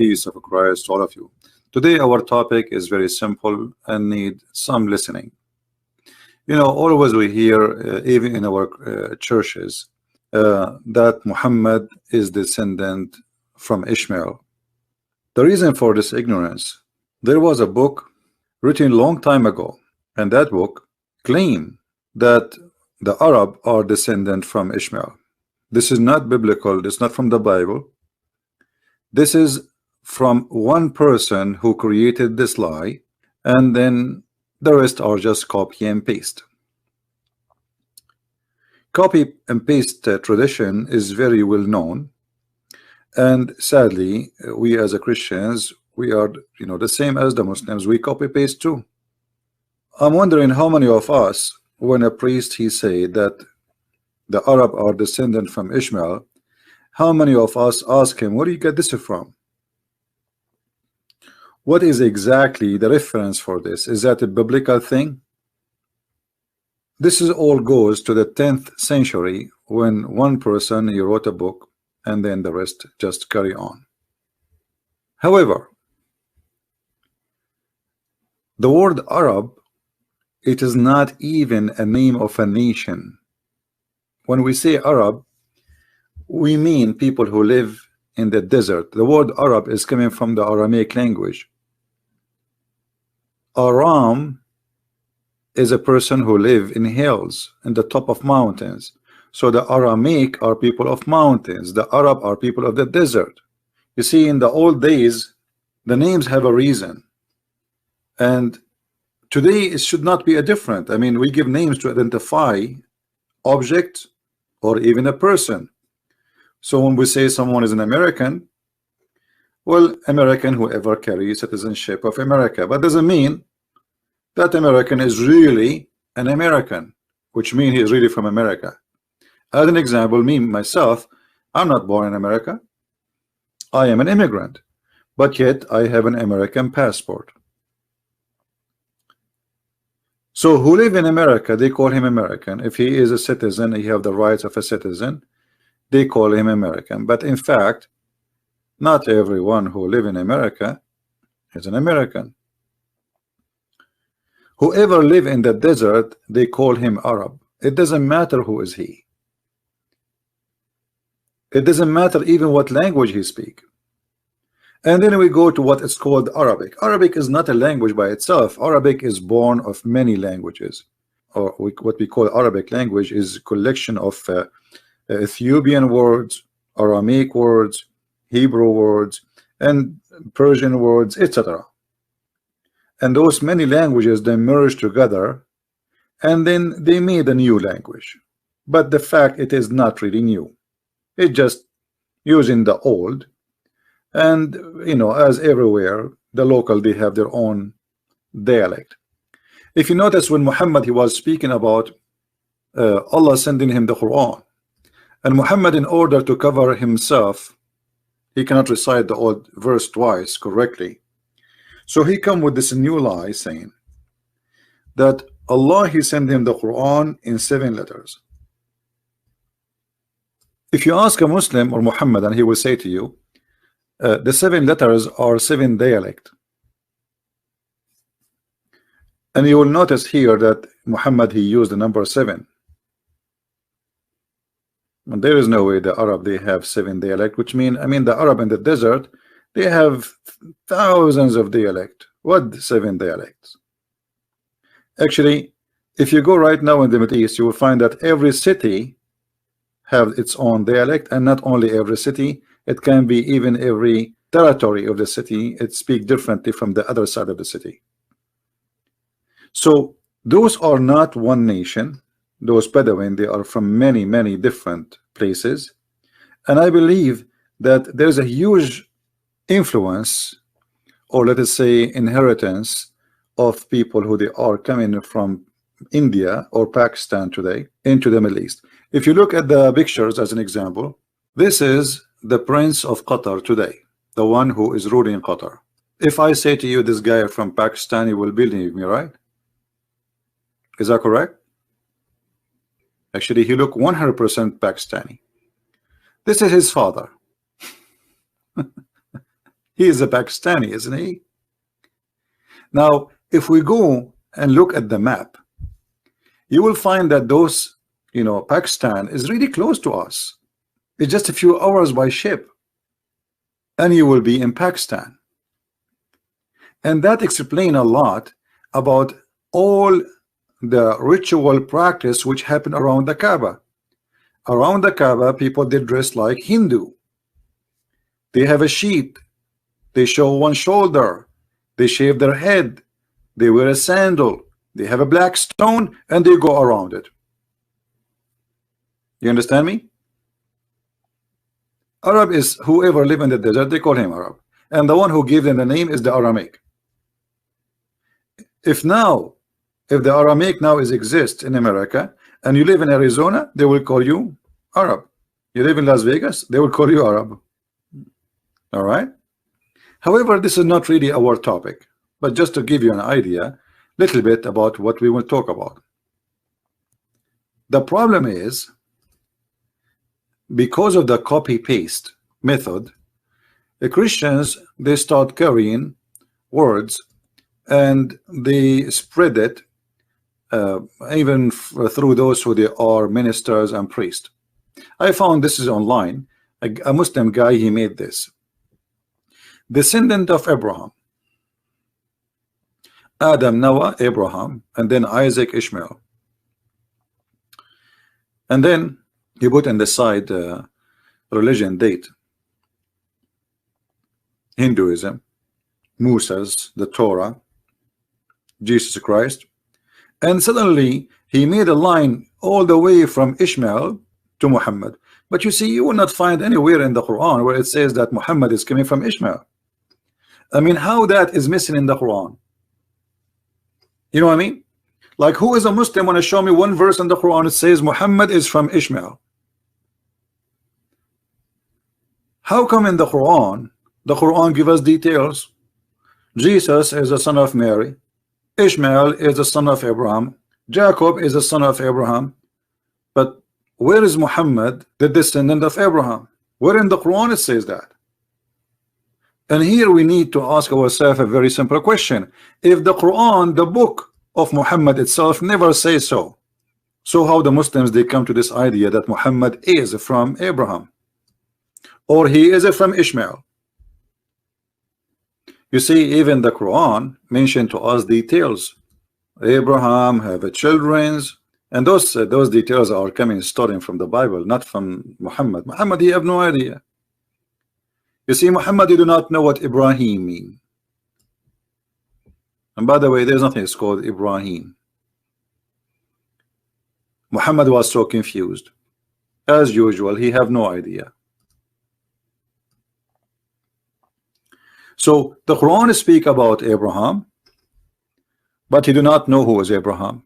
peace of Christ to all of you. Today our topic is very simple and need some listening. You know, always we hear, even in our churches, that Muhammad is descendant from Ishmael. The reason for this ignorance, there was a book written a long time ago, and that book claimed that the Arab are descendant from Ishmael. This is not biblical. This is not from the Bible. This is from one person who created this lie, and then the rest are just copy and paste. Copy and paste tradition is very well known, and sadly we as a Christians, we are, you know, the same as the Muslims. We copy paste too. I'm wondering how many of us, when a priest he say that the Arab are descendant from Ishmael, how many of us ask him, where do you get this from? What is exactly the reference for this? Is that a biblical thing? This is all goes to the 10th century when one person he wrote a book and then the rest just carry on. However, the word Arab, it is not even a name of a nation. When we say Arab, we mean people who live in the desert. The word Arab is coming from the Aramaic language. Aram is a person who live in hills, in the top of mountains. So the Aramaic are people of mountains. The Arab are people of the desert. You see, in the old days, the names have a reason. And today it should not be a different. I mean, we give names to identify object or even a person. So when we say someone is an American, well, American whoever carries citizenship of America, but doesn't mean that American is really an American, which means he is really from America. As an example, me myself, I'm not born in America. I am an immigrant, but yet I have an American passport. So who live in America, they call him American. If he is a citizen, he have the rights of a citizen, they call him American. But in fact, not everyone who live in America is an American. Whoever live in the desert, they call him Arab. It doesn't matter who is he. It doesn't matter even what language he speak. And then we go to what is called Arabic. Arabic is not a language by itself. Arabic is born of many languages. Or what we call Arabic language is a collection of Ethiopian words, Aramaic words, Hebrew words, and Persian words, etc. And those many languages, they merge together, and then they made a new language. But the fact, it is not really new. It's just using the old. And you know, as everywhere, the local, they have their own dialect. If you notice, when Muhammad he was speaking about Allah sending him the Quran, and Muhammad, in order to cover himself, he cannot recite the old verse twice correctly. So he come with this new lie saying that Allah he sent him the Quran in 7 letters. If you ask a Muslim or Muhammadan, he will say to you, the 7 letters are 7 dialect. And you will notice here that Muhammad he used the number 7. And there is no way the Arab they have 7 dialect, which mean, I mean, the Arab in the desert, they have thousands of dialect. What 7 dialects? Actually, if you go right now in the Middle East, you will find that every city have its own dialect, and not only every city, it can be even every territory of the city, it speaks differently from the other side of the city. So those are not one nation. Those Bedouin, they are from many, many different places. And I believe that there's a huge influence, or let us say inheritance, of people who they are coming from India or Pakistan today into the Middle East. If you look at the pictures as an example, this is the Prince of Qatar today, the one who is ruling Qatar. If I say to you this guy from Pakistan, you will believe me, right? Is that correct? Actually, he look 100% Pakistani. This is his father. He is a Pakistani, isn't he? Now, if we go and look at the map, you will find that those, Pakistan is really close to us. It's just a few hours by ship, and you will be in Pakistan. And that explains a lot about all the ritual practice which happened around the Kaaba. Around the Kaaba, people did dress like Hindu. They have a sheet. They show one shoulder. They shave their head. They wear a sandal. They have a black stone, and they go around it. You understand me? Arab is whoever live in the desert, they call him Arab. And the one who gave them the name is the Aramaic. If the Aramaic now exists in America, and you live in Arizona, they will call you Arab. You live in Las Vegas, they will call you Arab. All right? However, this is not really our topic, but just to give you an idea, little bit about what we will talk about. The problem is, because of the copy-paste method, the Christians, they start carrying words and they spread it even through those who they are ministers and priests. I found this is online. A Muslim guy, he made this. Descendant of Abraham. Adam, Noah, Abraham, and then Isaac, Ishmael. And then he put in the side religion date. Hinduism, Moses, the Torah, Jesus Christ. And suddenly he made a line all the way from Ishmael to Muhammad. But you see, you will not find anywhere in the Quran where it says that Muhammad is coming from Ishmael. I mean, how that is missing in the Quran? You know what I mean? Like, who is a Muslim want to show me one verse in the Quran that says Muhammad is from Ishmael? How come in the Quran give us details? Jesus is the son of Mary. Ishmael is the son of Abraham. Jacob is the son of Abraham. But where is Muhammad, the descendant of Abraham? Where in the Quran it says that? And here we need to ask ourselves a very simple question. If the Quran, the book of Muhammad itself, never says so, so how the Muslims, they come to this idea that Muhammad is from Abraham, or he is from Ishmael? You see, even the Quran mentioned to us details. Abraham have a children's, and those details are coming starting from the Bible, not from Muhammad. Muhammad, he have no idea. You see, Muhammad, you do not know what Ibrahim mean. And by the way, there's nothing that's called Ibrahim. Muhammad was so confused. As usual, he have no idea. So the Quran speak about Abraham, but he do not know who is Abraham.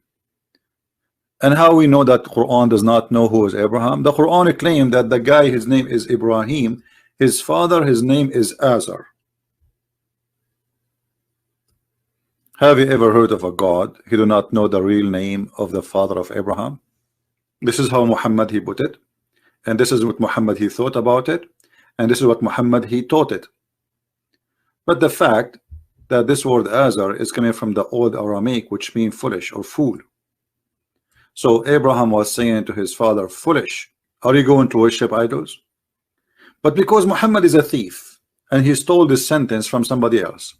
And how we know that Quran does not know who is Abraham? The Quran claimed that the guy, his name is Ibrahim. His father, his name is Azar. Have you ever heard of a God who do not know the real name of the father of Abraham? This is how Muhammad he put it, and this is what Muhammad he thought about it, and this is what Muhammad he taught it. But the fact that this word Azar is coming from the old Aramaic, which means foolish or fool. So Abraham was saying to his father, foolish, are you going to worship idols? But because Muhammad is a thief and he stole this sentence from somebody else,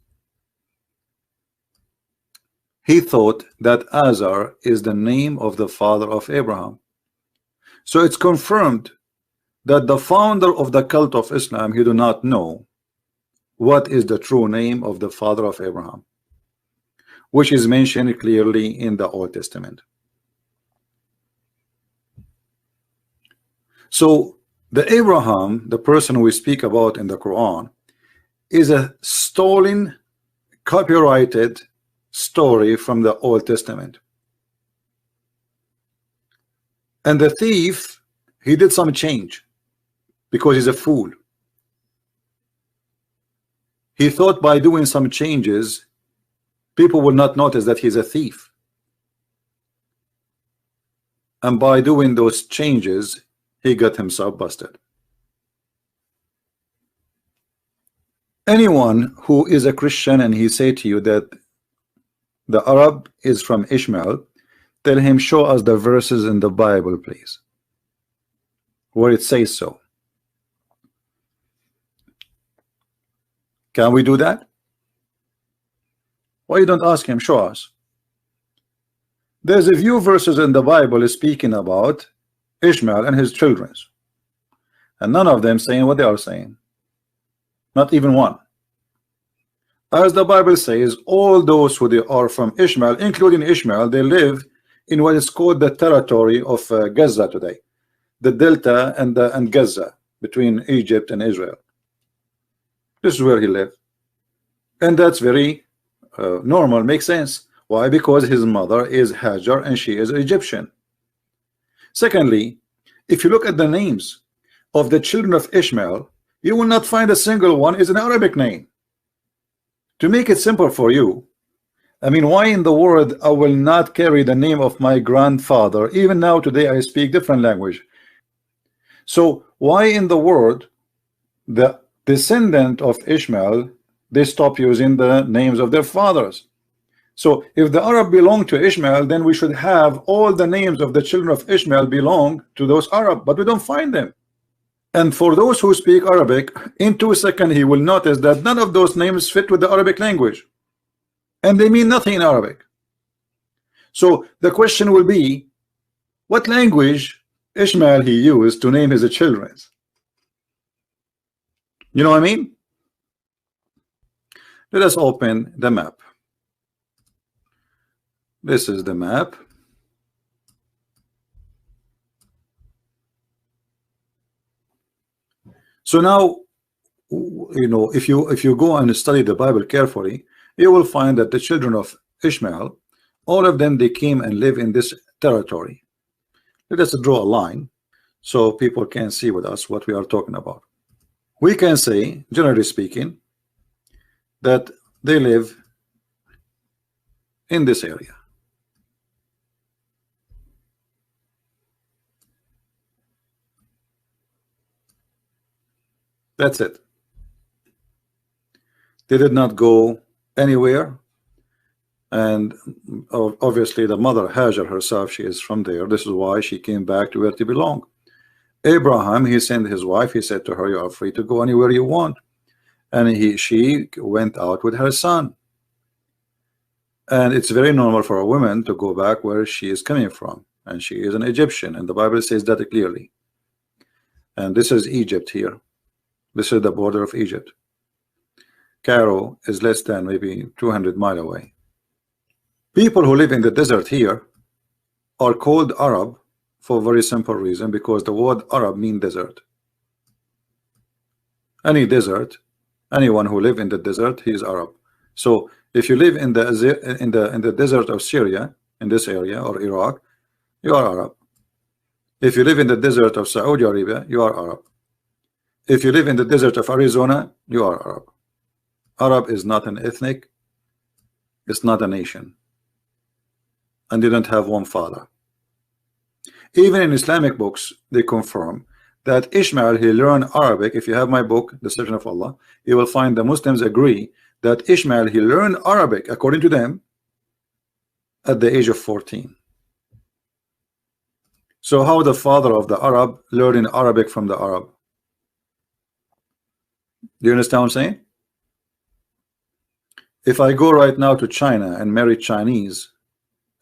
he thought that Azar is the name of the father of Abraham. So it's confirmed that the founder of the cult of Islam, he do not know what is the true name of the father of Abraham, which is mentioned clearly in the Old Testament. So the Abraham, the person we speak about in the Quran, is a stolen, copyrighted story from the Old Testament. And the thief, he did some change because he's a fool. He thought by doing some changes, people will not notice that he's a thief. And by doing those changes, he got himself busted. Anyone who is a Christian and he say to you that the Arab is from Ishmael, tell him, show us the verses in the Bible, please, where it says so. Can we do that? Why you don't ask him, show us? There's a few verses in the Bible speaking about Ishmael and his children, and none of them saying what they are saying. Not even one. As the Bible says, all those who they are from Ishmael, including Ishmael, they live in what is called the territory of Gaza today, the Delta and Gaza, between Egypt and Israel. This is where he lived, and that's very normal, makes sense. Why? Because his mother is Hajar and she is Egyptian. Secondly, if you look at the names of the children of Ishmael, you will not find a single one is an Arabic name. To make it simple for you, I mean, why in the world I will not carry the name of my grandfather? Even now today I speak different language. So why in the world the descendant of Ishmael, they stop using the names of their fathers? So if the Arab belong to Ishmael, then we should have all the names of the children of Ishmael belong to those Arab, but we don't find them. And for those who speak Arabic, in 2 seconds he will notice that none of those names fit with the Arabic language, and they mean nothing in Arabic. So the question will be, what language Ishmael he used to name his children? You know what I mean? Let us open the map. This is the map. So now, you know, if you go and study the Bible carefully, you will find that the children of Ishmael, all of them, they came and live in this territory. Let us draw a line so people can see with us what we are talking about. We can say, generally speaking, that they live in this area. That's it. They did not go anywhere, and obviously the mother Hajar herself, she is from there. This is why she came back to where they belong. Abraham, he sent his wife, he said to her, you are free to go anywhere you want, and she went out with her son. And it's very normal for a woman to go back where she is coming from, and she is an Egyptian, and the Bible says that clearly. And this is Egypt here. This is the border of Egypt. Cairo is less than maybe 200 miles away. People who live in the desert here are called Arab for a very simple reason, because the word Arab means desert. Any desert, anyone who live in the desert, he is Arab. So if you live in the desert of Syria, in this area, or Iraq, you are Arab. If you live in the desert of Saudi Arabia, you are Arab. If you live in the desert of Arizona, you are Arab. Arab is not an ethnic, it's not a nation, and they don't have one father. Even in Islamic books, they confirm that Ishmael, he learned Arabic. If you have my book, The Descendant of Allah, you will find the Muslims agree that Ishmael, he learned Arabic, according to them, at the age of 14. So how the father of the Arab learning Arabic from the Arab? Do you understand what I'm saying? If I go right now to China and marry Chinese,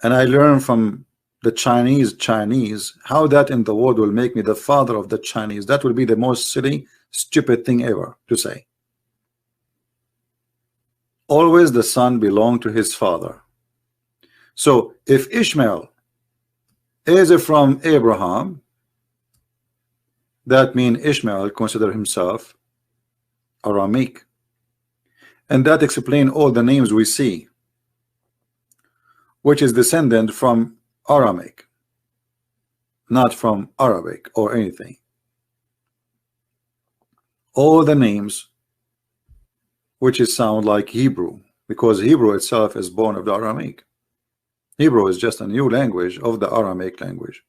and I learn from the Chinese, how that in the world will make me the father of the Chinese? That will be the most silly, stupid thing ever to say. Always the son belonged to his father. So if Ishmael is from Abraham, that means Ishmael consider himself Aramic, and that explains all the names we see, which is descendant from Aramic, not from Arabic or anything. All the names which is sound like Hebrew, because Hebrew itself is born of the Aramic. Hebrew is just a new language of the Aramic language.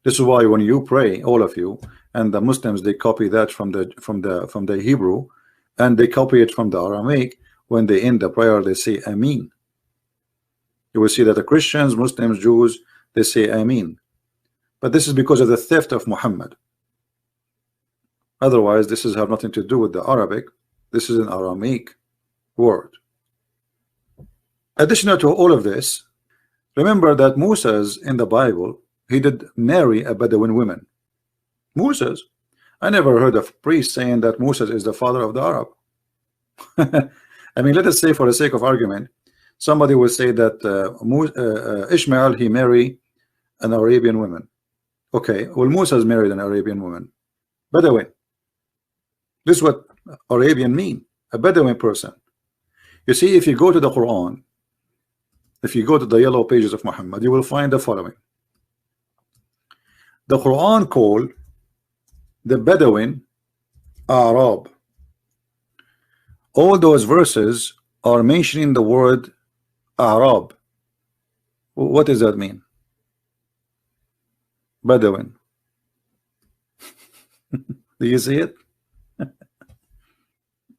This is why when you pray, all of you, and the Muslims, they copy that from the Hebrew, and they copy it from the Aramaic. When they end the prayer, they say Amin. You will see that the Christians, Muslims, Jews, they say Amin. But this is because of the theft of Muhammad. Otherwise, this has nothing to do with the Arabic. This is an Aramaic word. Additional to all of this, remember that Moses in the Bible, he did marry a Bedouin woman. Moses. I never heard of priest saying that Moses is the father of the Arab. I mean, let us say for the sake of argument, somebody will say that Ishmael, he married an Arabian woman. Okay, well, Moses married an Arabian woman. Bedouin. This is what Arabian mean, a Bedouin person. You see, if you go to the Quran, if you go to the yellow pages of Muhammad, you will find the following. The Quran called the Bedouin Arab. All those verses are mentioning the word Arab. What does that mean? Bedouin. Do you see it?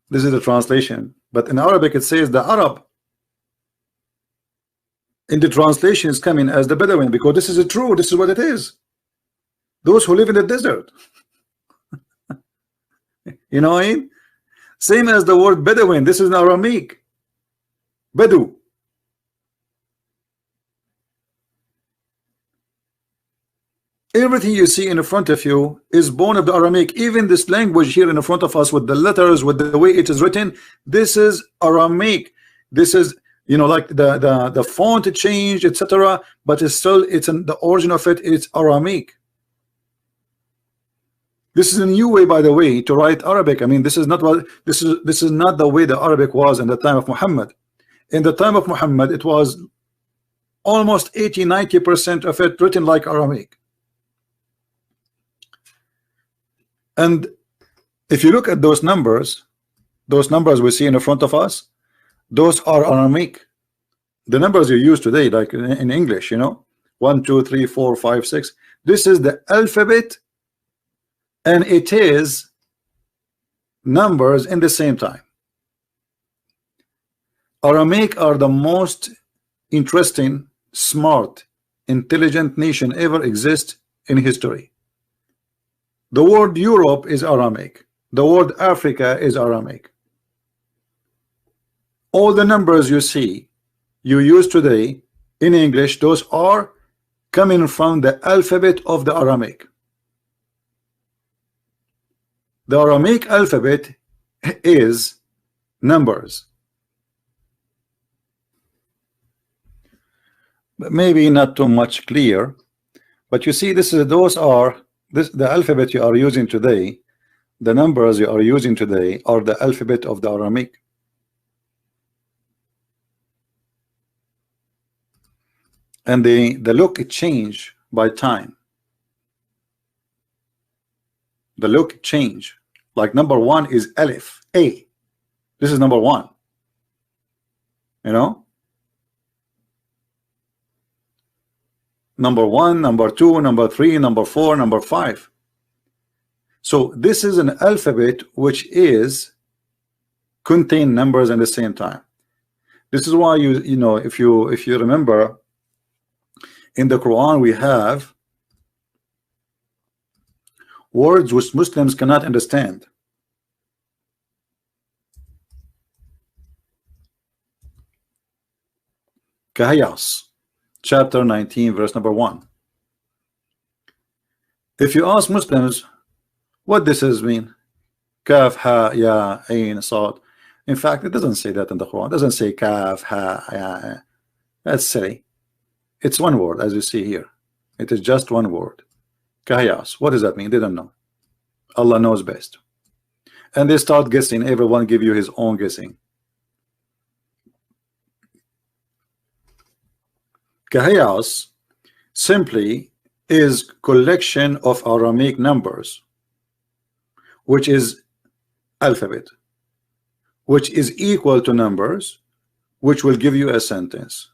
This is the translation, but in Arabic it says the Arab. In the translation is coming as the Bedouin, because this is true. This is what it is. Those who live in the desert. You know what I mean? Same as the word Bedouin. This is an Aramaic. Bedu. Everything you see in front of you is born of the Aramaic. Even this language here in front of us, with the letters, with the way it is written, this is Aramaic. This is, you know, like the font changed, etc. But it's still, it's in the origin of it. It's Aramaic. This is a new way, by the way, to write Arabic. I mean, this is not what this is not the way the Arabic was in the time of Muhammad. In the time of Muhammad, it was almost 80–90% of it written like Aramaic. And if you look at those numbers we see in front of us, those are Aramaic. The numbers you use today, like in English, you know, 1, 2, 3, 4, 5, 6. This is the alphabet, and it is numbers in the same time. Aramaic are the most interesting, smart, intelligent nation ever exist in history. The word Europe is Aramaic. The word Africa is Aramaic. All the numbers you see, you use today in English, those are coming from the alphabet of the Aramaic. The Aramaic alphabet is numbers. Maybe not too much clear, but you see, the alphabet you are using today, the numbers you are using today are the alphabet of the Aramaic. And the look change by time. The look change. Like number 1 is Aleph, A. This is number 1. You know? Number 1, number 2, number 3, number 4, number 5. So this is an alphabet which is contain numbers at the same time. This is why you know, if you remember, in the Quran we have words which Muslims cannot understand. Kahayas, chapter 19, verse number 1. If you ask Muslims what this is mean, kaf, ha, ya, ain, sad. In fact, it doesn't say that in the Quran. It doesn't say kaf, ha, ya. That's silly. It's one word, as you see here. It is just one word. Kahayas. What does that mean? They don't know. Allah knows best. And they start guessing. Everyone give you his own guessing. Kahayas simply is collection of Aramaic numbers, which is alphabet, which is equal to numbers, which will give you a sentence.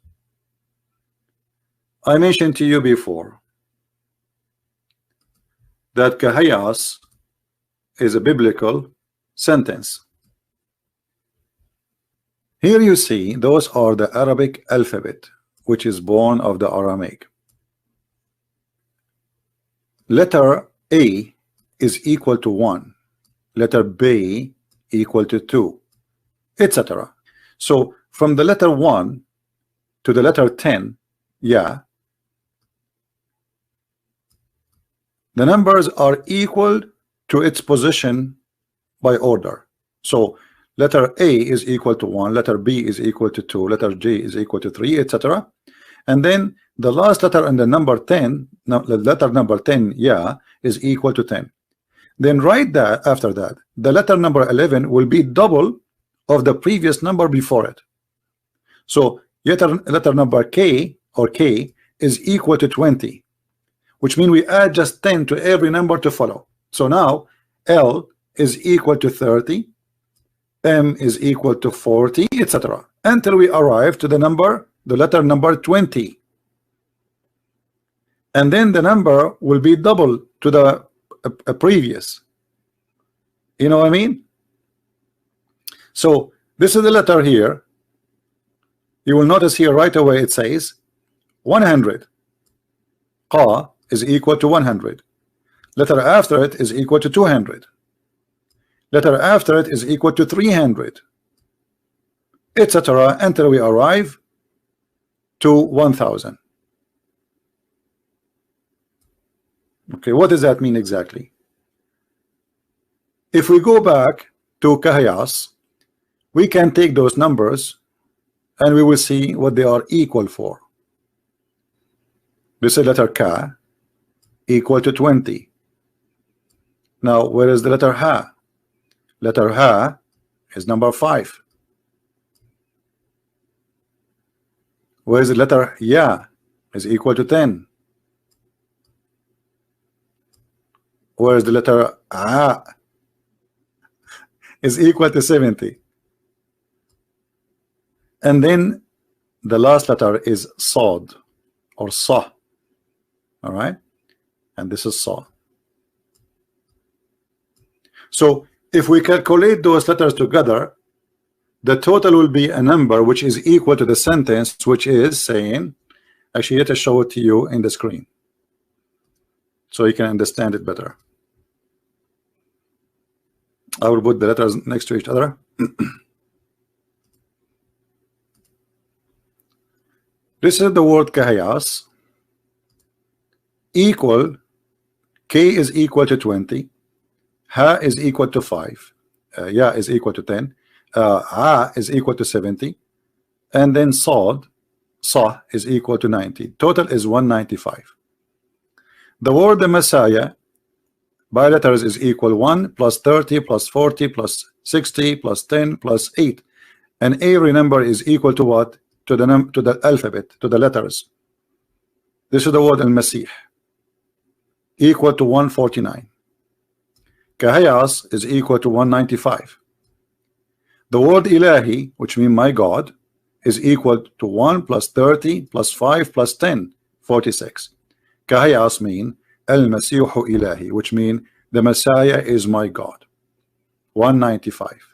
I mentioned to you before that Kahayas is a biblical sentence. Here you see those are the Arabic alphabet, which is born of the Aramaic. Letter A is equal to 1, letter B equal to 2, etc. So from the letter 1 to the letter 10, yeah, the numbers are equal to its position by order. So letter A is equal to 1, letter B is equal to 2, letter G is equal to 3, etc. And then the last letter in the number 10, the letter number 10, yeah, is equal to 10. Then right that after that, the letter number 11 will be double of the previous number before it. So letter number K or K is equal to 20, which means we add just 10 to every number to follow. So now L is equal to 30, M is equal to 40, etc. until we arrive to the letter number 20. And then the number will be double to the previous. You know what I mean? So this is the letter here. You will notice here right away it says 100. Qa is equal to 100. Letter after it is equal to 200. Letter after it is equal to 300, etc. until we arrive to 1000. Okay, what does that mean exactly? If we go back to Kahayas, we can take those numbers and we will see what they are equal for. This is letter Ka equal to 20. Now where is the letter Ha? Letter Ha is number 5. Where is the letter Ya? Is equal to 10. Where is the letter A? Is equal to 70. And then the last letter is Sod or Sa. All right, and this is Sa. So if we calculate those letters together, the total will be a number which is equal to the sentence, which is saying, actually let us show it to you in the screen so you can understand it better. I will put the letters next to each other. This is the word Kahayas. Equal, K is equal to 20, Ha is equal to 5, Ya is equal to 10, A is equal to 70, and then Sod, Sa is equal to 90. Total is 195. The word the Messiah by letters is equal 1 plus 30 plus 40 plus 60 plus 10 plus 8, and every number is equal to what? To the alphabet, to the letters. This is the word al-Masih, equal to 149. Kahayas is equal to 195. The word Ilahi, which means my God, is equal to 1 plus 30 plus 5 plus 10, 46. Kahayas mean al-Masihu Ilahi, which means the Messiah is my God, 195.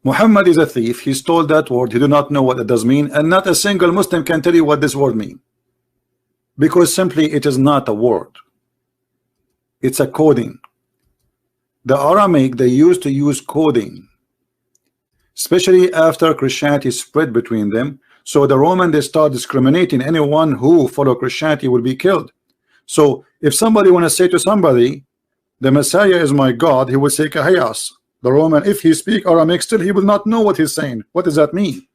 Muhammad is a thief. He stole that word. He do not know what it does mean, and not a single Muslim can tell you what this word means, because simply it is not a word. It's a coding. The Aramaic, they used to use coding, especially after Christianity spread between them. So the Roman, they start discriminating. Anyone who follow Christianity will be killed. So if somebody want to say to somebody, the Messiah is my God, he will say Kahayas. The Roman, if he speak Aramaic, still he will not know what he's saying. What does that mean?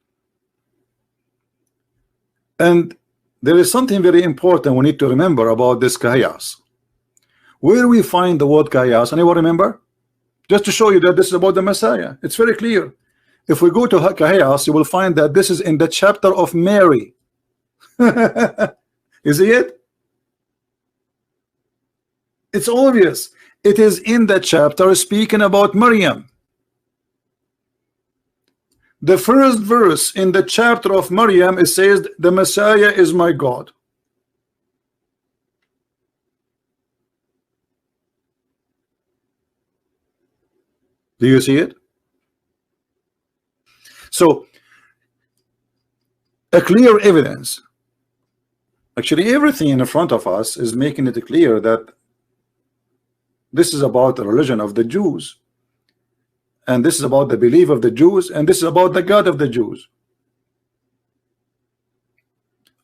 And there is something very important we need to remember about this Kahayas. Where we find the word Kahayas, anyone remember? Just to show you that this is about the Messiah. It's very clear. If we go to Kahayas, you will find that this is in the chapter of Mary. Is it? It's obvious. It is in the chapter speaking about Maryam. The first verse in the chapter of Maryam, it says, the Messiah is my God. Do you see it? So a clear evidence. Actually, everything in front of us is making it clear that this is about the religion of the Jews, and this is about the belief of the Jews, and this is about the God of the Jews.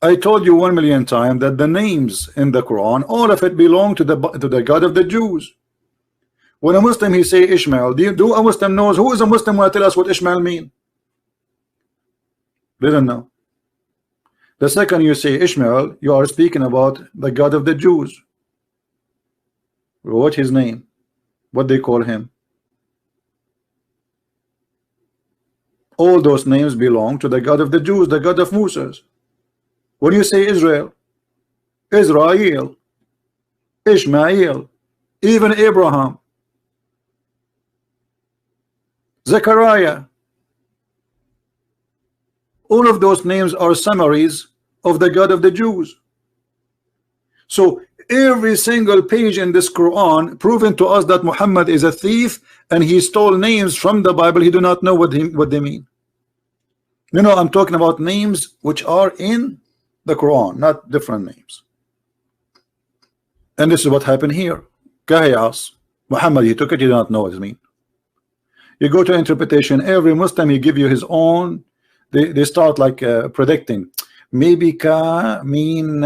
I told you 1,000,000 times that the names in the Quran, all of it belong to the God of the Jews. When a Muslim he say Ishmael, do a Muslim knows who is a Muslim will tell us what Ishmael mean? They don't know. The second you say Ishmael, you are speaking about the God of the Jews. What his name? What they call him? All those names belong to the God of the Jews, the God of Moses. When you say Israel, Israel, Ishmael, even Abraham, Zechariah, all of those names are summaries of the God of the Jews. So every single page in this Quran proven to us that Muhammad is a thief and he stole names from the Bible. He do not know what they mean. You know, I'm talking about names which are in the Quran, not different names. And this is what happened here. Chaos. Muhammad, he took it, he did not know what it means. You go to interpretation, every Muslim he give you his own. They start like predicting. Maybe ka mean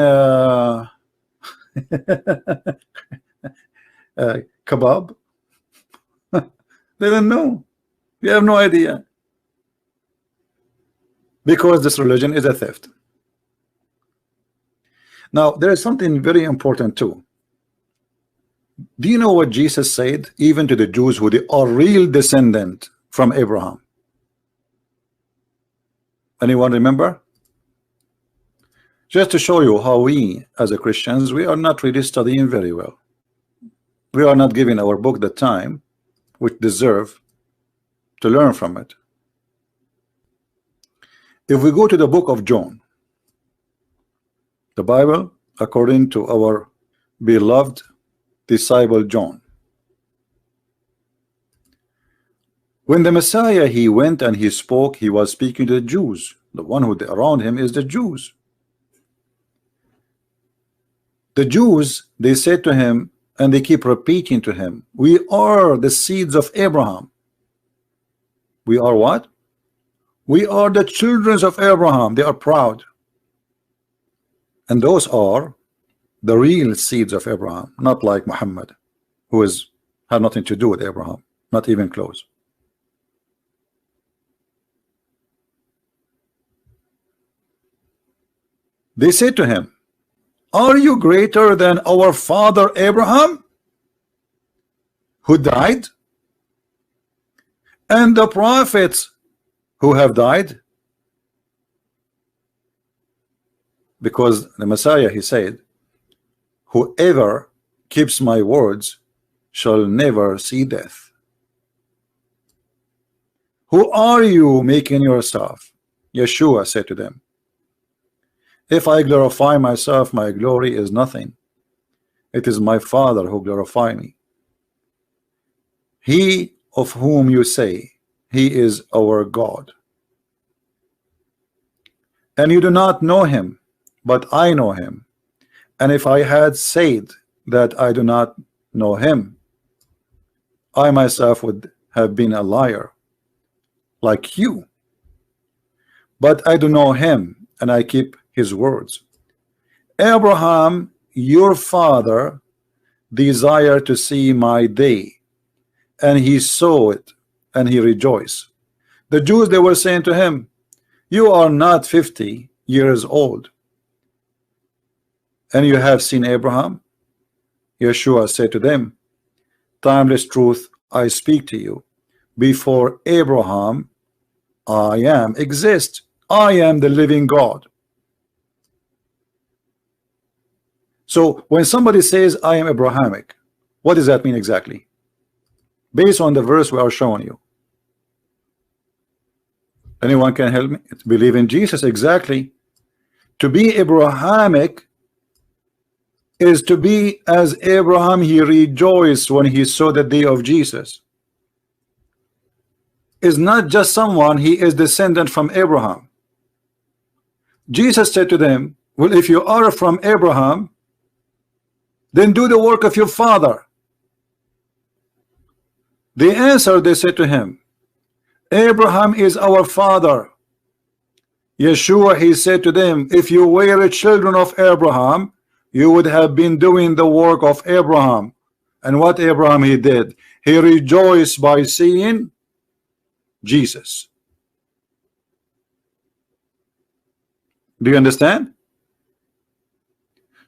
kebab. They don't know. You have no idea. Because this religion is a theft. Now there is something very important too. Do you know what Jesus said even to the Jews who they are real descendant from Abraham? Anyone remember? Just to show you how we as a Christians, we are not really studying very well. We are not giving our book the time which deserve to learn from it. If we go to the book of John, the Bible according to our beloved disciple John, when the Messiah he went and he spoke, he was speaking to the Jews. The one who around him is the Jews. The Jews, they said to him, and they keep repeating to him, we are the seeds of Abraham. We are what? We are the children of Abraham. They are proud. And those are the real seeds of Abraham, not like Muhammad, who had nothing to do with Abraham, not even close. They said to him, are you greater than our father Abraham, who died, and the prophets who have died? Because the Messiah he said, whoever keeps my words shall never see death. Who are you making yourself? Yeshua said to them, if I glorify myself, my glory is nothing. It is my Father who glorifies me. He of whom you say he is our God, and you do not know him, but I know him. And if I had said that I do not know him, I myself would have been a liar like you. But I do know him, and I keep his words. Abraham, your father, desired to see my day, and he saw it, and he rejoiced. The Jews, they were saying to him, you are not 50 years old, and you have seen Abraham? Yeshua said to them, timeless truth I speak to you. Before Abraham, I am exist. I am the living God. So when somebody says I am Abrahamic, what does that mean exactly? Based on the verse we are showing you. Anyone can help me? It's believe in Jesus, exactly. To be Abrahamic is to be as Abraham. He rejoiced when he saw the day of Jesus. is not just someone, he is descendant from Abraham. Jesus said to them, well, if you are from Abraham, then do the work of your father. They answered, they said to him, Abraham is our father. Yeshua, he said to them, if you were children of Abraham, you would have been doing the work of Abraham. And what Abraham he did? He rejoiced by seeing Jesus. Do you understand?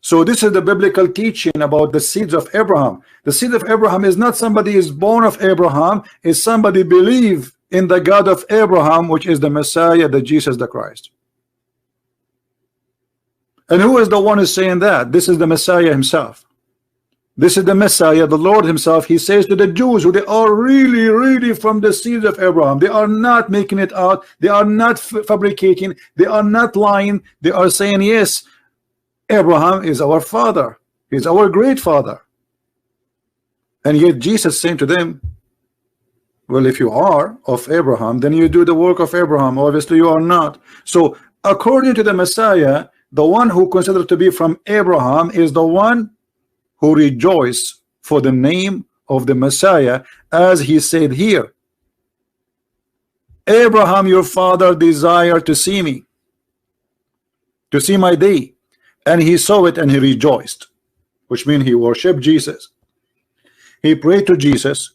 So this is the biblical teaching about the seeds of Abraham. The seed of Abraham is not somebody is born of Abraham, is somebody believe in the God of Abraham, which is the Messiah, the Jesus the Christ. And who is the one who's saying that? This is the Messiah himself. This is the Messiah, the Lord himself. He says to the Jews who they are really from the seeds of Abraham. They are not making it out. They are not fabricating. They are not lying. They are saying, yes, Abraham is our father. He's our great father. And yet Jesus saying to them, well, if you are of Abraham, then you do the work of Abraham. Obviously you are not. So according to the Messiah, the one who considered to be from Abraham is the one who rejoice for the name of the Messiah, as he said here, Abraham your father desired to see me, to see my day, and he saw it and he rejoiced, which means he worshiped Jesus. He prayed to Jesus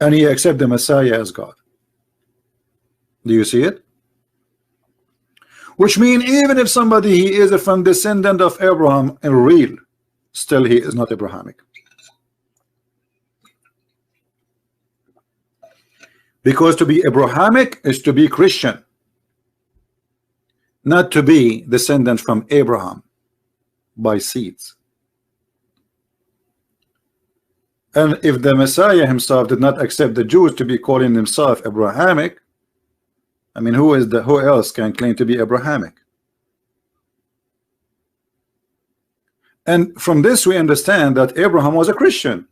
and he accepted the Messiah as God. Do you see it? Which means even if somebody he is from descendant of Abraham in real, still he is not Abrahamic. Because to be Abrahamic is to be Christian, not to be descendant from Abraham by seeds. And if the Messiah himself did not accept the Jews to be calling himself Abrahamic, I mean, who else can claim to be Abrahamic? And from this we understand that Abraham was a Christian.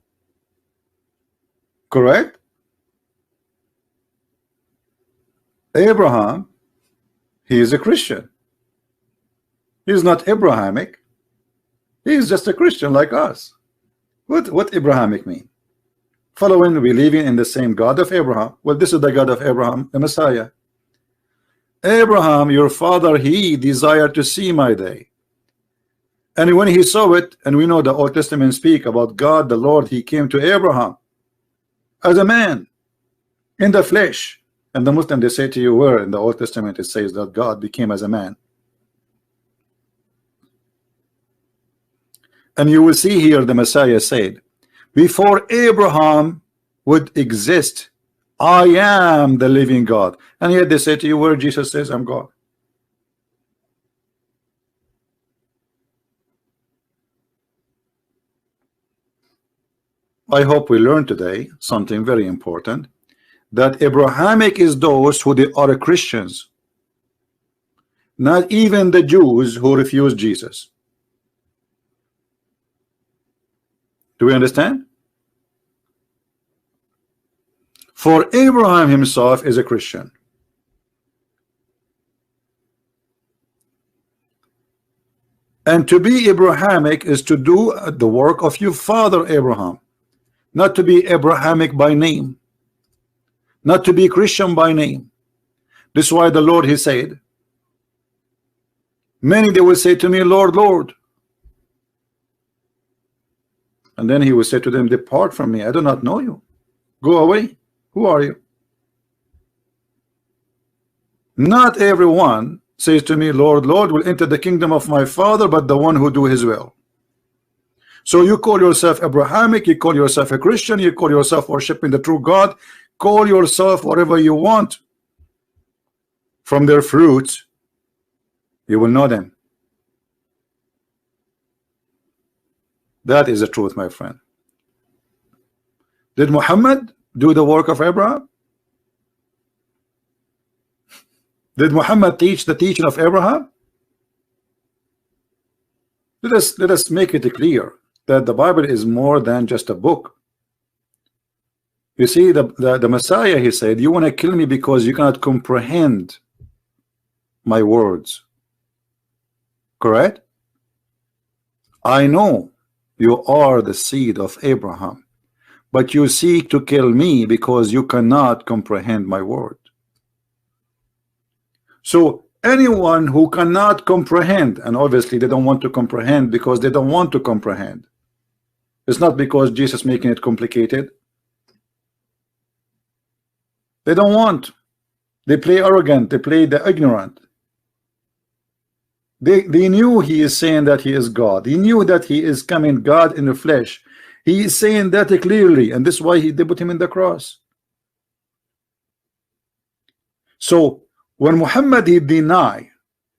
Correct? Abraham, he is a Christian. He is not Abrahamic. He is just a Christian like us. What Abrahamic mean? Following, believing in the same God of Abraham. Well, this is the God of Abraham, the Messiah. Abraham, your father, he desired to see my day. And when he saw it, and we know the Old Testament speak about God, the Lord, he came to Abraham as a man in the flesh. And the Muslim, they say to you, where in the Old Testament it says that God became as a man. And you will see here the Messiah said, before Abraham would exist, I am the living God. And yet they say to you, where Jesus says, I'm God. I hope we learn today something very important, that Abrahamic is those who they are Christians, not even the Jews who refuse Jesus. Do we understand? For Abraham himself is a Christian. And to be Abrahamic is to do the work of your father Abraham, not to be Abrahamic by name, not to be Christian by name. This is why the Lord, he said, many they will say to me, Lord, Lord. And then he will say to them, depart from me, I do not know you. Go away. Who are you? Not everyone says to me, Lord, Lord, will enter the kingdom of my Father, but the one who do his will. So you call yourself Abrahamic, you call yourself a Christian, you call yourself worshiping the true God, call yourself whatever you want. From their fruits, you will know them. That is the truth, my friend. Did Muhammad do the work of Abraham? Did Muhammad teach the teaching of Abraham? Let us make it clear that the Bible is more than just a book. You see, the Messiah, he said, you want to kill me because you cannot comprehend my words. Correct? I know you are the seed of Abraham, but you seek to kill me because you cannot comprehend my word. So anyone who cannot comprehend, and obviously they don't want to comprehend because they don't want to comprehend. It's not because Jesus making it complicated. They don't want. They play arrogant. They play the ignorant. They knew he is saying that he is God. He knew that he is coming God in the flesh. He is saying that clearly, and this is why they put him in the cross. So when Muhammad he denied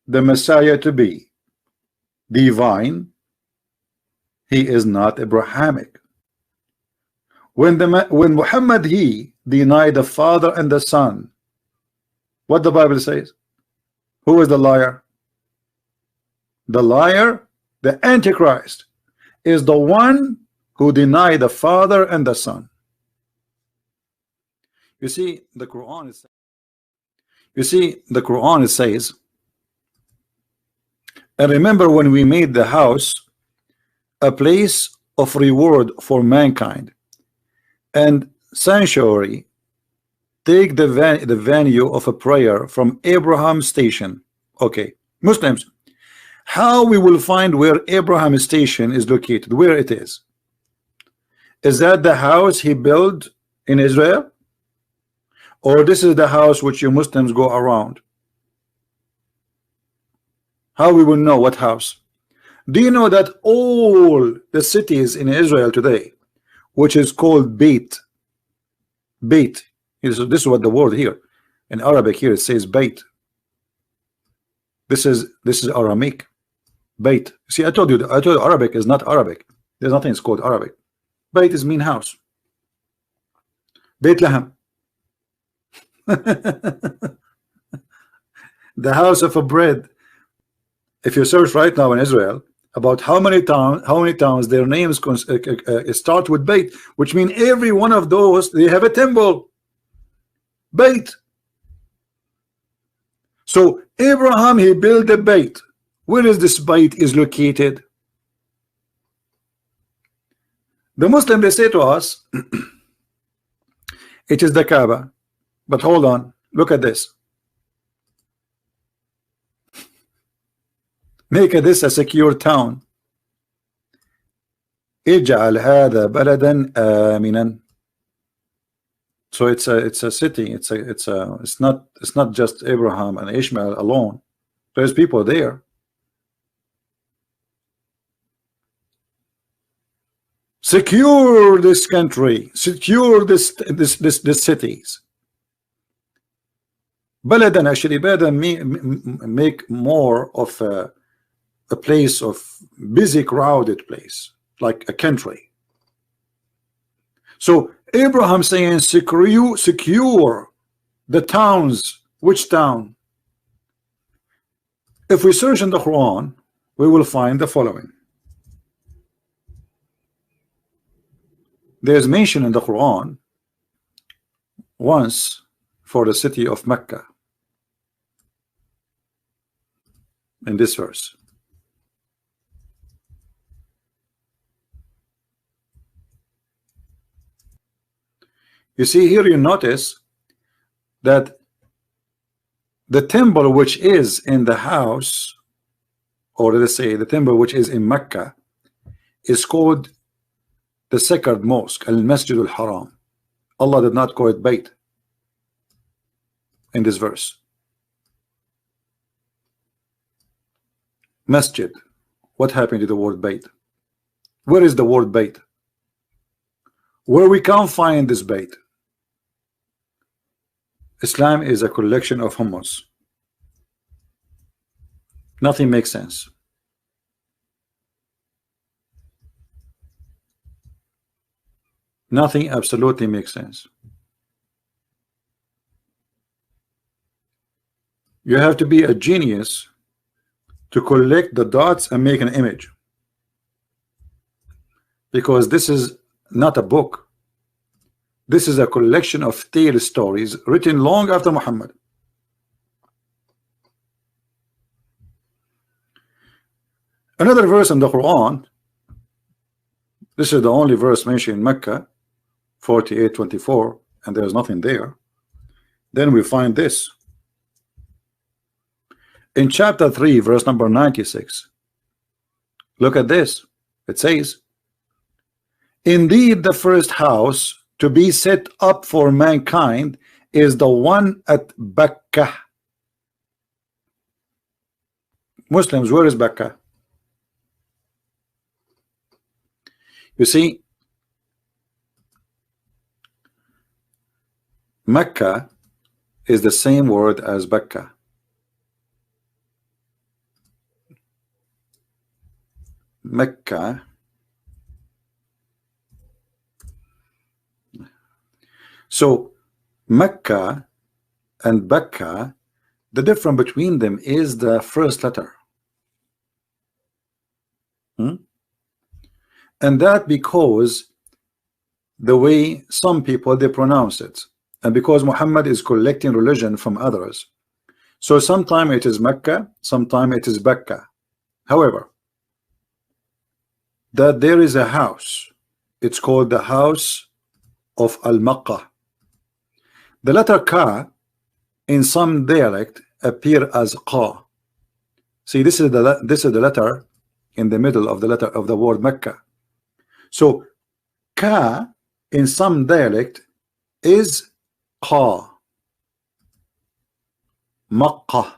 the Messiah to be divine, he is not Abrahamic. When Muhammad he denied the Father and the Son, what the Bible says? Who is the liar? The liar, the Antichrist, is the one who denied the Father and the Son. You see, the Quran is. You see, the Quran says, and remember when we made the house a place of reward for mankind and sanctuary, take the venue of a prayer from Abraham's station. Okay, Muslims, how we will find where Abraham's station is located, where it is? Is that the house he built in Israel? Or this is the house which you Muslims go around? How we will know what house? Do you know that all the cities in Israel today, which is called Beit, this is what the word here in Arabic here it says Beit. This is Aramaic. Beit. See, I told you Arabic is not Arabic. There's nothing it's called Arabic. Beit is mean house. Beit Lahem. The house of a bread. If you search right now in Israel about how many towns their names start with Beit, which means every one of those they have a temple. Beit. So Abraham he built a Beit. Where is this Beit is located? The Muslim they say to us it is the Kaaba. But hold on, look at this. Make this a secure town. اجعل هذا بلدا آمنا. So it's a city. It's not just Abraham and Ishmael alone. There's people there. Secure this country. Secure this cities. Baladan actually better make more of a place of busy crowded place, like a country. So Abraham saying secure the towns. Which town? If we search in the Quran, we will find the following. There's mention in the Quran once for the city of Mecca in this verse. You see here, you notice that the temple which is in the house, or let's say the temple which is in Mecca, is called the sacred mosque, al-Masjid al-Haram. Allah did not call it Beit in this verse. Masjid. What happened to the word Beit? Where is the word Beit? Where we can't find this Beit? Islam is a collection of hummus. Nothing makes sense. Nothing absolutely makes sense. You have to be a genius to collect the dots and make an image, because this is not a book. This is a collection of tale stories written long after Muhammad. Another verse in the Quran, this is the only verse mentioned in Mecca, 48:24, and there's nothing there. Then we find this in chapter 3, verse number 96. Look at this. It says, indeed the first house to be set up for mankind is the one at Bukan. Muslims, where is Bukan? You see, Mecca is the same word as Bukan. Mecca so Mecca and Bukan, the difference between them is the first letter. And that because the way some people they pronounce it, and because Muhammad is collecting religion from others, so sometimes it is Mecca, sometimes it is Bukan. However, that there is a house, it's called the house of Al-Makkah. The letter Ka in some dialect appear as Qa. See, this is the letter in the middle of the letter of the word Mecca. So Ka in some dialect is Qa, Makkah.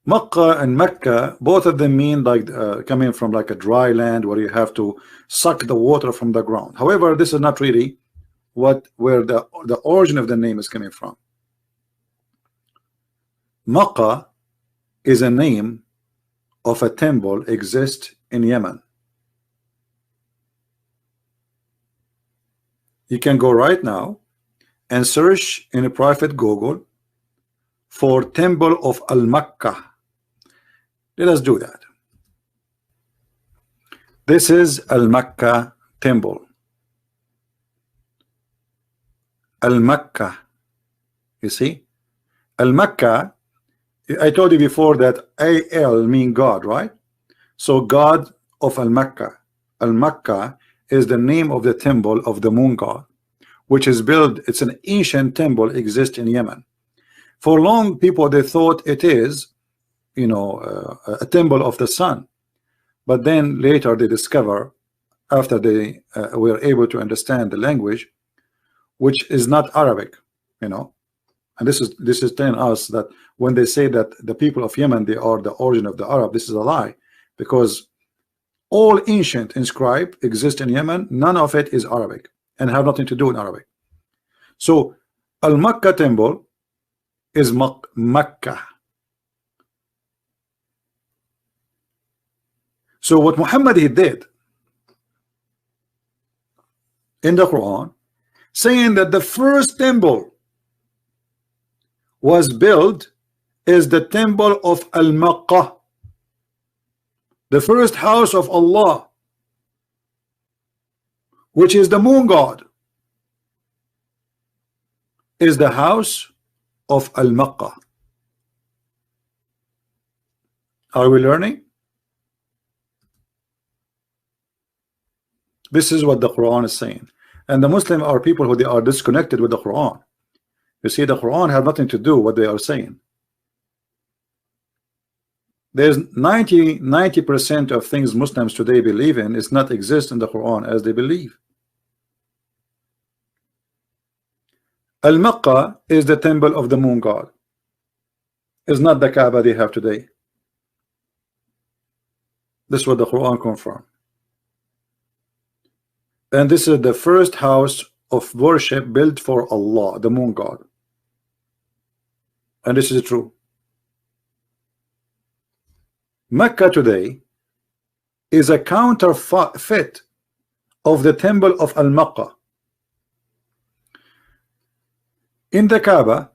Makkah and Mecca, both of them mean like coming from like a dry land where you have to suck the water from the ground. However, this is not really where the origin of the name is coming from. Makkah is a name of a temple exists in Yemen. You can go right now and search in a private Google for Temple of Al-Makkah. Let us do that. This is Al-Makkah temple. Al-Makkah. You see? Al-Makkah, I told you before that Al mean God, right? So God of Al-Makkah. Al-Makkah is the name of the temple of the moon god, which is built, it's an ancient temple, exists in Yemen. For long people they thought it is, you know, a temple of the sun, but then later they discover, after they were able to understand the language, which is not Arabic, you know, and this is telling us that when they say that the people of Yemen they are the origin of the Arab, this is a lie, because all ancient inscribed exist in Yemen, none of it is Arabic and have nothing to do in Arabic. So Al-Makkah temple is Makkah. So what Muhammad he did in the Quran, saying that the first temple was built is the temple of Al-Makkah, the first house of Allah, which is the moon god, is the house of Al-Makkah. Are we learning? This is what the Quran is saying. And the Muslim are people who they are disconnected with the Quran. You see, the Quran has nothing to do with what they are saying. There's 90% of things Muslims today believe in is not exist in the Quran as they believe. Al-Makkah is the temple of the moon god. It's not the Kaaba they have today. This is what the Quran confirms. And this is the first house of worship built for Allah, the moon god. And this is true. Mecca today is a counterfeit of the temple of Al-Makkah. In the Kaaba,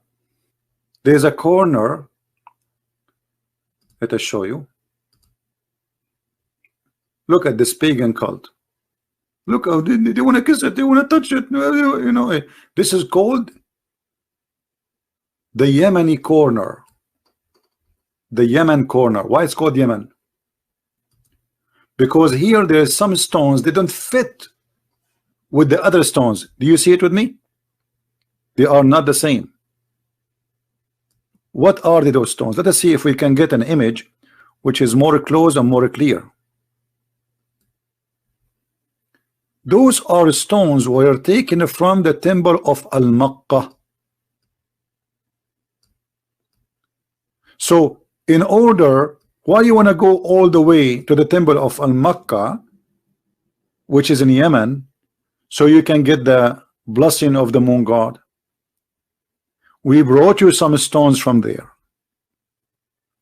there is a corner. Let us show you. Look at this pagan cult. Look how they want to kiss it, they want to touch it. You know, this is called the Yemeni corner. The Yemen corner. Why it's called Yemen? Because here there's some stones, they don't fit with the other stones. Do you see it with me? They are not the same. What are those stones? Let us see if we can get an image which is more close and more clear. Those are stones were taken from the temple of Al-Makkah. So in order, why you want to go all the way to the temple of Al-Makkah, which is in Yemen, so you can get the blessing of the moon god? We brought you some stones from there.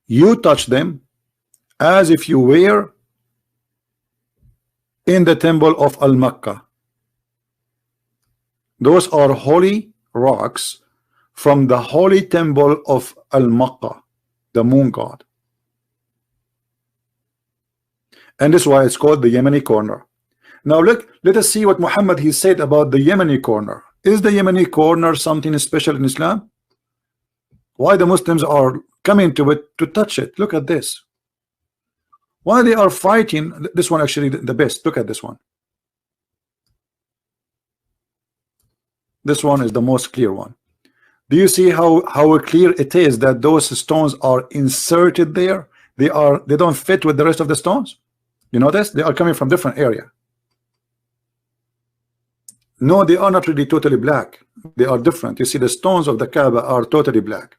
You touch them as if you were in the temple of Al-Makkah. Those are holy rocks from the holy temple of Al-Makkah, the moon god. And this is why it's called the Yemeni corner. Now look, let us see what Muhammad he said about the Yemeni corner. Is the Yemeni corner something special in Islam? Why the Muslims are coming to it to touch it? Look at this. Why they are fighting this one, actually the best. Look at this one. This one is the most clear one. Do you see how clear it is that those stones are inserted there? They don't fit with the rest of the stones. You notice they are coming from different area. No, they are not really totally black. They are different. You see, the stones of the Kaaba are totally black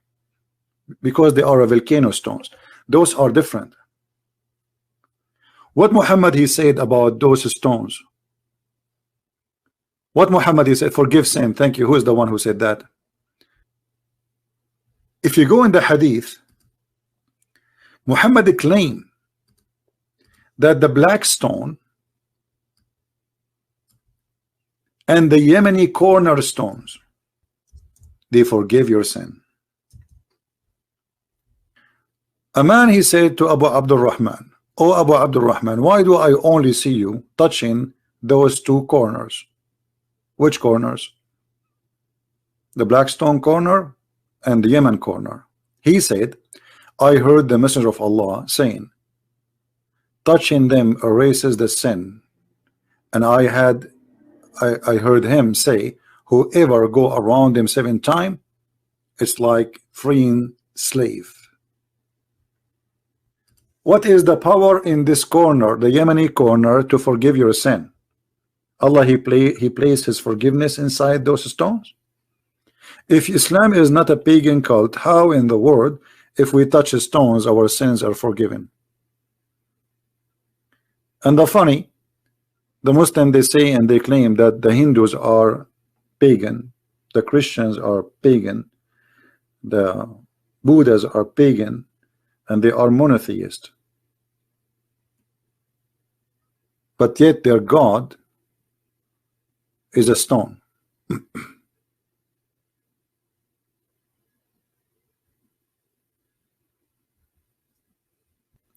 because they are volcano stones. Those are different. What Muhammad he said about those stones? What Muhammad he said? Forgive sin. Thank you. Who is the one who said that? If you go in the hadith, Muhammad claimed that the black stone and the Yemeni cornerstones, they forgive your sin. A man he said to Abu Abdul Rahman, "Oh Abu Abdul Rahman, why do I only see you touching those two corners?" Which corners? The black stone corner and the Yemen corner. He said, I heard the Messenger of Allah saying, touching them erases the sin. And I heard him say, whoever go around them 7 times, it's like freeing slave. What is the power in this corner, the Yemeni corner, to forgive your sin? Allah, he placed his forgiveness inside those stones. If Islam is not a pagan cult, how in the world, if we touch stones, our sins are forgiven? And the funny, the Muslims, they say and they claim that the Hindus are pagan, the Christians are pagan, the Buddhas are pagan, and they are monotheist. But yet their God is a stone.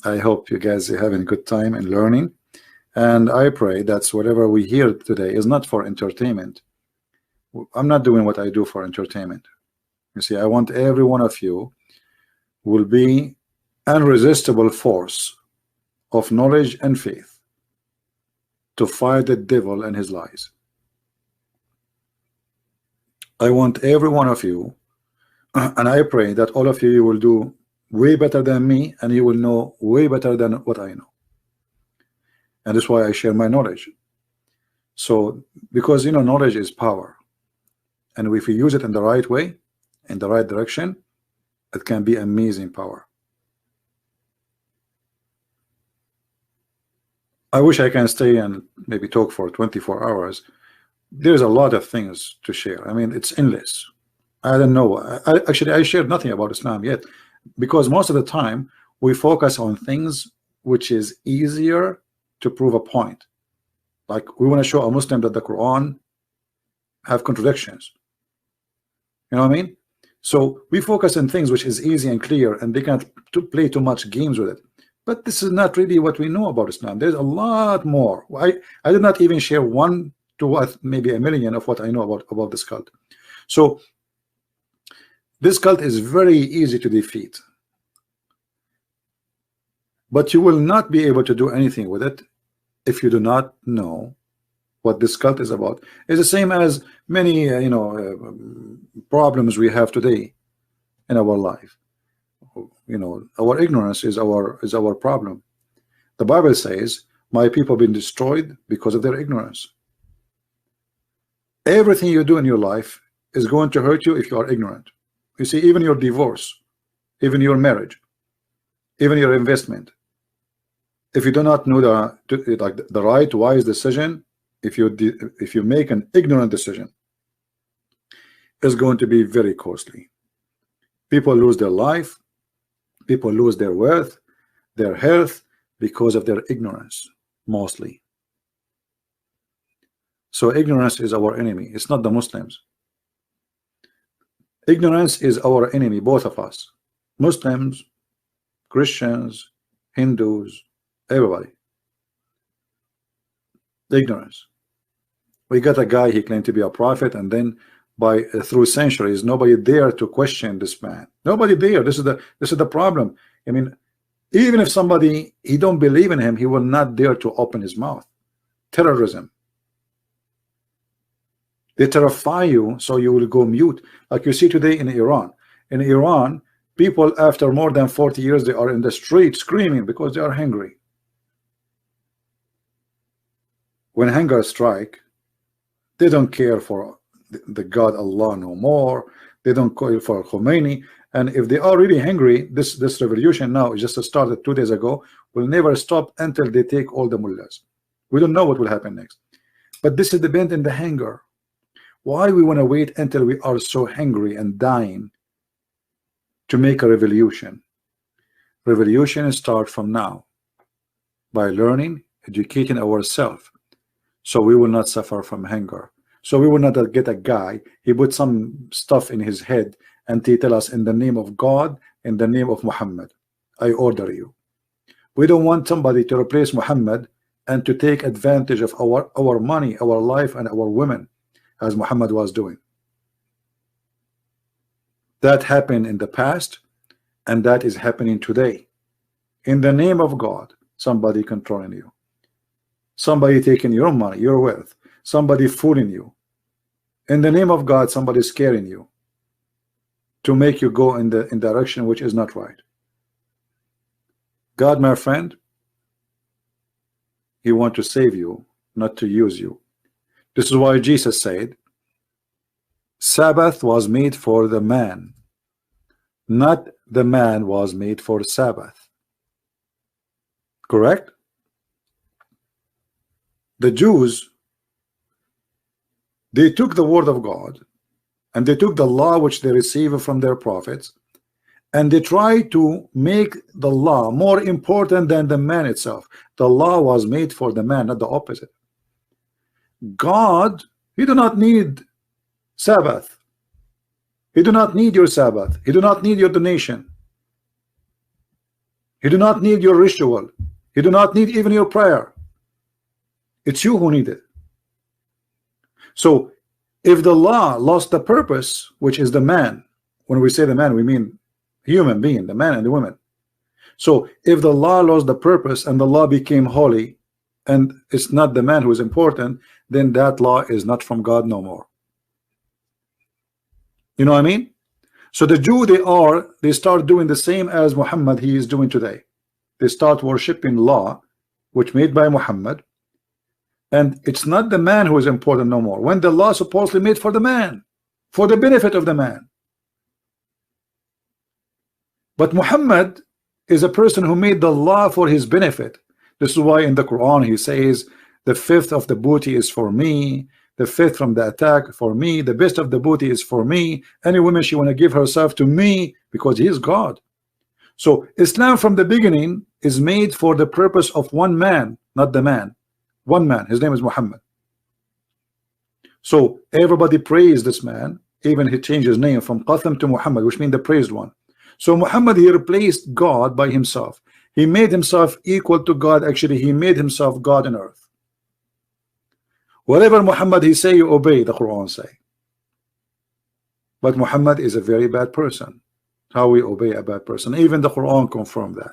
I hope you guys are having a good time and learning, and I pray that whatever we hear today is not for entertainment. I'm not doing what I do for entertainment. You see, I want every one of you will be an irresistible force of knowledge and faith to fight the devil and his lies. I want every one of you, and I pray that all of you will do way better than me, and you will know way better than what I know. And that's why I share my knowledge. So, because you know, knowledge is power, and if we use it in the right way, in the right direction, it can be amazing power. I wish I can stay and maybe talk for 24 hours. There's a lot of things to share. I mean, it's endless. I don't know. Actually, I shared nothing about Islam yet, because most of the time we focus on things which is easier to prove a point. Like we want to show a Muslim that the Quran have contradictions. You know what I mean? So we focus on things which is easy and clear, and they can't play too much games with it. But this is not really what we know about Islam. There's a lot more. I did not even share 1 to maybe 1 million of what I know about this cult. So this cult is very easy to defeat, but you will not be able to do anything with it if you do not know what this cult is about. It's the same as many problems we have today in our life. Our ignorance is our problem. The Bible says, my people have been destroyed because of their ignorance. Everything you do in your life is going to hurt you if you are ignorant. You see, even your divorce, even your marriage, even your investment, if you do not know the right wise decision, if you make an ignorant decision, it's going to be very costly. People lose their life, people lose their worth, their health, because of their ignorance, mostly. So ignorance is our enemy. It's not the Muslims. Ignorance is our enemy, both of us, Muslims, Christians, Hindus, everybody. Ignorance. We got a guy, he claimed to be a prophet, and then through centuries nobody dare to question this man. Nobody dare. This is the problem. I mean, even if somebody, he don't believe in him, he will not dare to open his mouth. Terrorism. They terrify you so you will go mute, like you see today in Iran. In Iran, people after more than 40 years, they are in the street screaming because they are hungry. When hunger strike, they don't care for the God Allah no more. They don't care for Khomeini. And if they are really hungry, this revolution now just started 2 days ago, will never stop until they take all the mullahs. We don't know what will happen next. But this is dependent in the hunger. Why we want to wait until we are so hungry and dying to make a revolution? Revolution starts from now, by learning, educating ourselves, so we will not suffer from hunger. So we will not get a guy, he put some stuff in his head and he tell us, in the name of God, in the name of Muhammad, I order you. We don't want somebody to replace Muhammad and to take advantage of our money, our life, and our women, as Muhammad was doing. That happened in the past, and that is happening today. In the name of God, somebody controlling you, somebody taking your money, your wealth, somebody fooling you. In the name of God, somebody scaring you to make you go in direction which is not right. God, my friend, he wants to save you, not to use you. This is why Jesus said, Sabbath was made for the man, not the man was made for Sabbath. Correct? The Jews, they took the word of God and they took the law which they received from their prophets, and they tried to make the law more important than the man itself. The law was made for the man, not the opposite. God, he do not need Sabbath. He do not need your Sabbath. He do not need your donation. He do not need your ritual. He do not need even your prayer. It's you who need it. So if the law lost the purpose, which is the man, when we say the man, we mean human being, the man and the woman. So if the law lost the purpose and the law became holy, and it's not the man who is important, then that law is not from God no more. You know what I mean? So the Jew, they start doing the same as Muhammad he is doing today. They start worshiping law which made by Muhammad, and it's not the man who is important no more, when the law supposedly made for the man, for the benefit of the man. But Muhammad is a person who made the law for his benefit. This is why in the Quran he says, the fifth of the booty is for me, the fifth from the attack for me, the best of the booty is for me. Any woman she want to give herself to me, because he is God. So Islam from the beginning is made for the purpose of one man, not the man. One man, his name is Muhammad. So everybody praised this man, even he changed his name from Qatham to Muhammad, which means the praised one. So Muhammad, he replaced God by himself. He made himself equal to God. Actually, he made himself God on earth. Whatever Muhammad he say, you obey, the Quran say. But Muhammad is a very bad person. How we obey a bad person? Even the Quran confirmed that.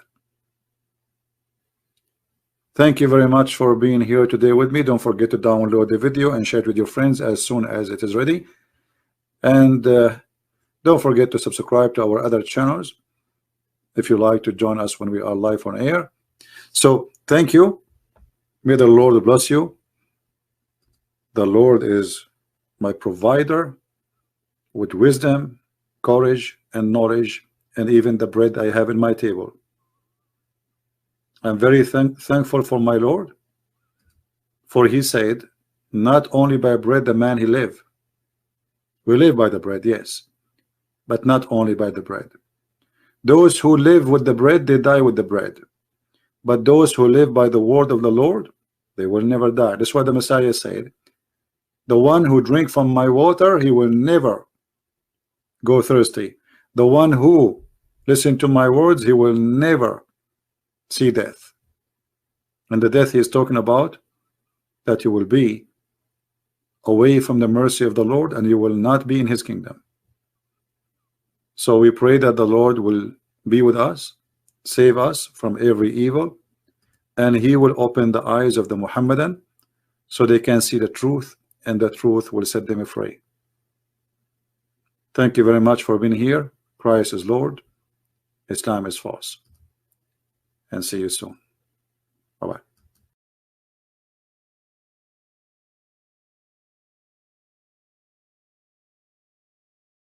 Thank you very much for being here today with me. Don't forget to download the video and share it with your friends as soon as it is ready. And don't forget to subscribe to our other channels if you like to join us when we are live on air. So thank you. May the Lord bless you. The Lord is my provider with wisdom, courage, and knowledge, and even the bread I have in my table. I'm very thankful for my Lord, for he said, not only by bread the man he live. We live by the bread, yes, but not only by the bread. Those who live with the bread, they die with the bread. But those who live by the word of the Lord, they will never die. That's why the Messiah said, the one who drink from my water, he will never go thirsty. The one who listen to my words, he will never see death. And the death he is talking about, that you will be away from the mercy of the Lord and you will not be in his kingdom. So we pray that the Lord will be with us, save us from every evil, and he will open the eyes of the Muhammadan so they can see the truth, and the truth will set them free. Thank you very much for being here. Christ is Lord, Islam is false, and see you soon.